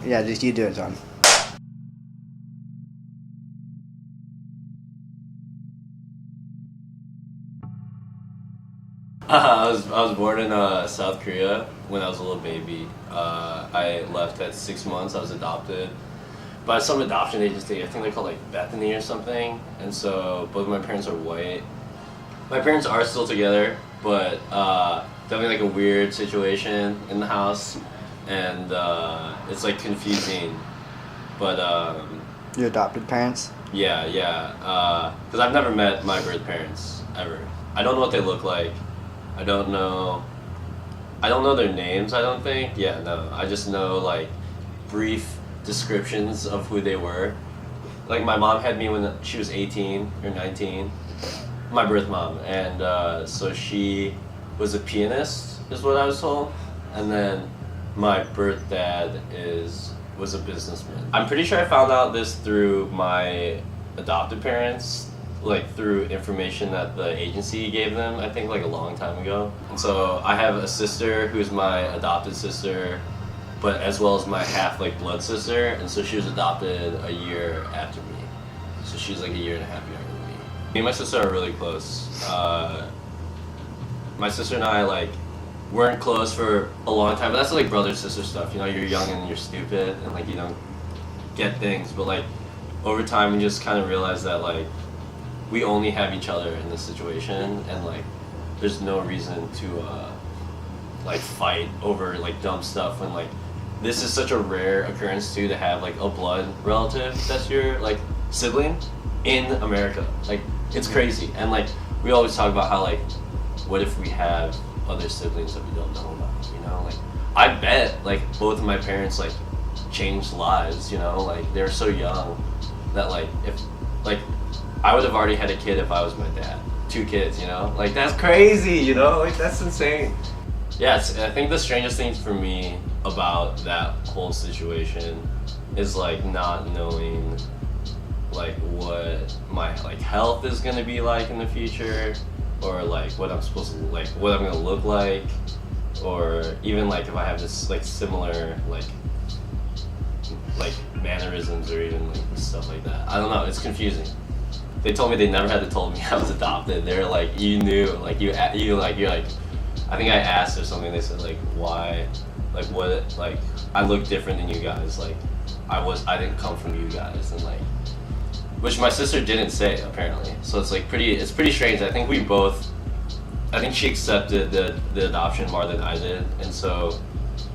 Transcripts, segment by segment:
Yeah, just you do it, John. I was born in South Korea when I was a little baby. I left at 6 months. I was adopted by some adoption agency. I think they're called like Bethany or something. And so both of my parents are white. My parents are still together, but definitely like a weird situation in the house, and it's like confusing. But Your adopted parents? yeah, because I've never met my birth parents ever. I don't know what they look like. I don't know. I don't know their names. I don't think. Yeah, no. I just know like brief descriptions of who they were. Like my mom had me when she was 18 or 19. My birth mom, and so she was a pianist, is what I was told, and then my birth dad was a businessman. I'm pretty sure I found out this through my adopted parents, like through information that the agency gave them, I think like a long time ago. And so I have a sister who's my adopted sister, but as well as my half like blood sister, and so she was adopted a year after me. So she's like a year and a half younger than me. Me and my sister are really close. My sister and I like weren't close for a long time, but that's like brother sister stuff. You know, you're young and you're stupid and like you don't get things, but like over time we just kind of realized that like we only have each other in this situation, and like there's no reason to like fight over like dumb stuff when like this is such a rare occurrence too, to have like a blood relative that's your like sibling in America. Like it's crazy, and like we always talk about how like what if we have other siblings that we don't know about, you know? Like I bet like both of my parents like changed lives, you know, like they're so young that like if like I would have already had a kid if I was my dad. 2 kids, you know? Like that's crazy, you know? Like that's insane. Yeah, I think the strangest thing for me about that whole situation is like not knowing like what my like health is gonna be like in the future, or like what I'm supposed to like what I'm gonna look like, or even like if I have this like similar like mannerisms or even like stuff like that. I don't know. It's confusing. They told me they never had to told me I was adopted. They're like, you knew, like you're like. I think I asked or something. They said like, why, like what, like I look different than you guys. Like I didn't come from you guys, and like, which my sister didn't say apparently. So it's like it's pretty strange. I think she accepted the adoption more than I did, and so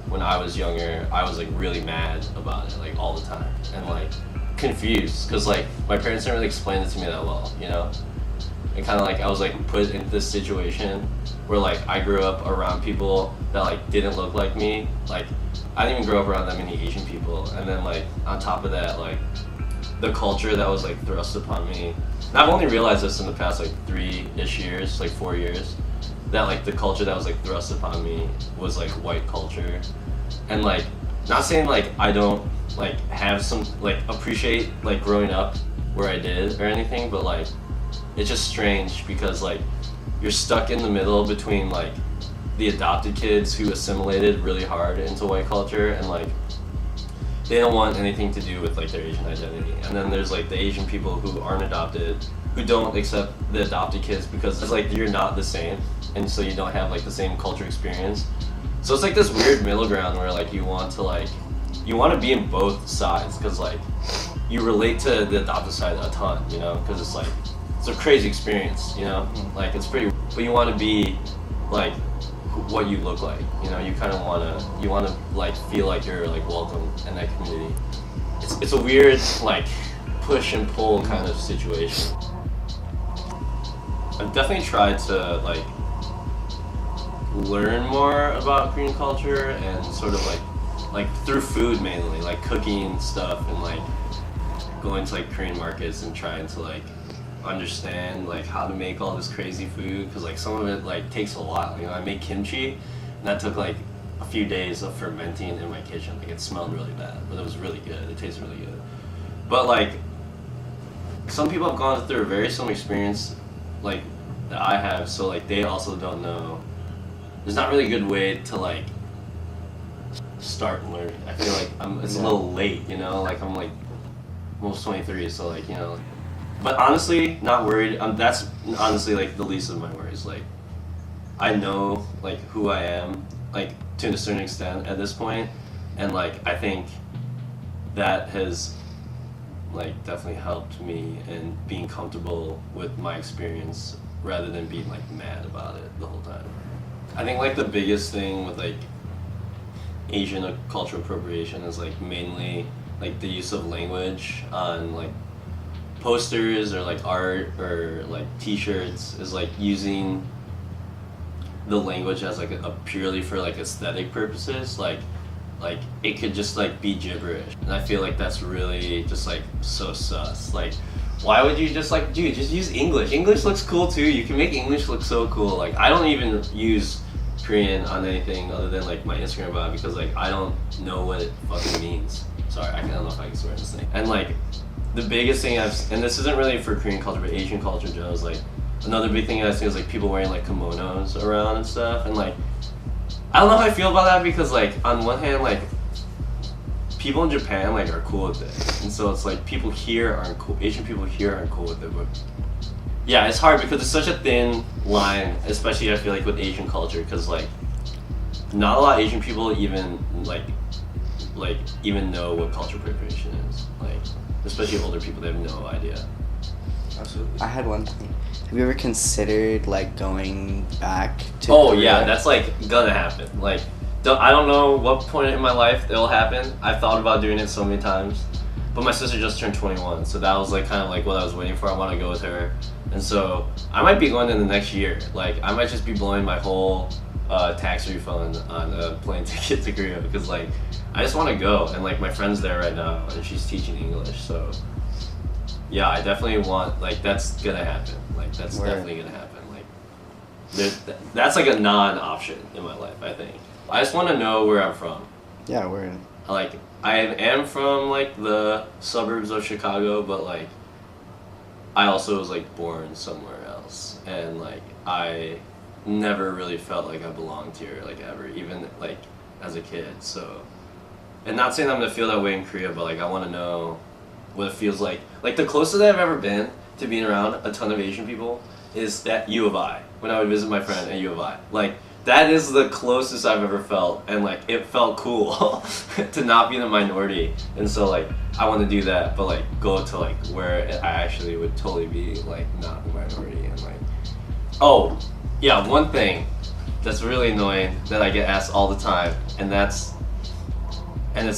when I was younger, I was like really mad about it like all the time, and like confused because like my parents didn't really explain it to me that well, you know. And kind of like I was like put in this situation where like I grew up around people that like didn't look like me. Like I didn't even grow up around that many Asian people, and then like on top of that, like the culture that was like thrust upon me. And I've only realized this in the past like 3-ish years, like 4 years, that like the culture that was like thrust upon me was like white culture. And like not saying like I don't like have some like appreciate like growing up where I did or anything, but like it's just strange because like you're stuck in the middle between like the adopted kids who assimilated really hard into white culture, and like they don't want anything to do with like their Asian identity, and then there's like the Asian people who aren't adopted who don't accept the adopted kids because it's like you're not the same, and so you don't have like the same culture experience. So it's like this weird middle ground where like you want to be in both sides, because like you relate to the adopted side a ton, you know, because it's like it's a crazy experience, you know, like it's pretty, but you want to be like what you look like, you know, you want to like feel like you're like welcome in that community. It's a weird like push and pull kind of situation. I've definitely tried to like learn more about Korean culture, and sort of like through food mainly, like cooking stuff, and like going to like Korean markets and trying to like understand like how to make all this crazy food, because like some of it like takes a while, you know. I make kimchi and that took like a few days of fermenting in my kitchen. Like it smelled really bad, but it was really good. It tasted really good. But like some people have gone through a very similar experience like that I have, so like they also don't know. There's not really a good way to like start learning. I feel like it's a little late, you know. Like I'm like almost 23, so like you know. But honestly, not worried. That's honestly like the least of my worries. Like I know like who I am, like to a certain extent at this point, and like I think that has like definitely helped me in being comfortable with my experience rather than being like mad about it the whole time. I think like the biggest thing with like Asian cultural appropriation is like mainly like the use of language on like posters or like art or like t-shirts is like using the language as like a purely for like aesthetic purposes, like it could just like be gibberish, and I feel like that's really just like so sus. Like why would you just like, dude, just use English looks cool too. You can make English look so cool. Like I don't even use Korean on anything other than like my Instagram bio because like I don't know what it fucking means. Sorry, I don't know if I can swear this thing. And like the biggest thing and this isn't really for Korean culture but Asian culture in general, is like another big thing I've seen is like people wearing like kimonos around and stuff, and like I don't know how I feel about that because like on one hand like people in Japan like are cool with it, and so it's like people here aren't cool. Asian people here aren't cool with it, but yeah, it's hard because it's such a thin line, especially I feel like with Asian culture, because like not a lot of Asian people even even know what cultural appropriation is. Like especially older people, they have no idea. Absolutely. I had one thing. Have you ever considered like going back to Korea? Korea? That's like gonna happen. Like I don't know what point in my life it'll happen. I've thought about doing it so many times, but my sister just turned 21, so that was like kind of like what I was waiting for. I want to go with her, and so I might be going in the next year. Like I might just be blowing my whole tax refund on a plane ticket to Korea because like I just want to go, and like my friend's there right now and she's teaching English, so yeah, I definitely want, like that's gonna happen. Like that's Word. definitely gonna happen. Like that's like a non-option in my life, I think. I just want to know where I'm from. Yeah, we're Like I am from like the suburbs of Chicago, but like I also was like born somewhere else, and like I never really felt like I belonged here, like ever, even like as a kid. So, and not saying I'm gonna feel that way in Korea, but like I want to know what it feels like. Like the closest I've ever been to being around a ton of Asian people is at U of I, when I would visit my friend at U of I. Like that is the closest I've ever felt, and like it felt cool to not be in a minority. And so like I want to do that, but like go to like where I actually would totally be like not a minority. And like, oh yeah, one thing that's really annoying that I get asked all the time, and it's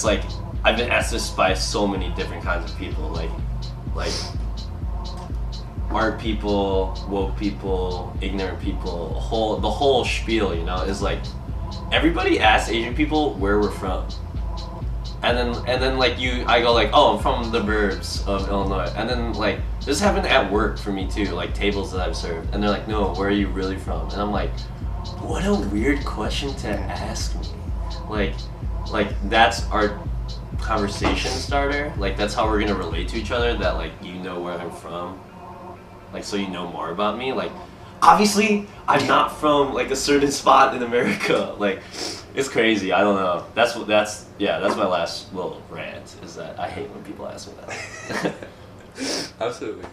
like I've been asked this by so many different kinds of people, like art people, woke people, ignorant people, the whole spiel, you know, is like everybody asks Asian people where we're from. And then like I go like, oh, I'm from the burbs of Illinois. And then like this happened at work for me too, like tables that I've served. And they're like, no, where are you really from? And I'm like, what a weird question to ask me. Like that's our conversation starter. Like that's how we're gonna relate to each other, that like you know where I'm from. Like so you know more about me. Like obviously I'm not from like a certain spot in America. Like it's crazy. I don't know. That's my last little rant, is that I hate when people ask me that. Absolutely.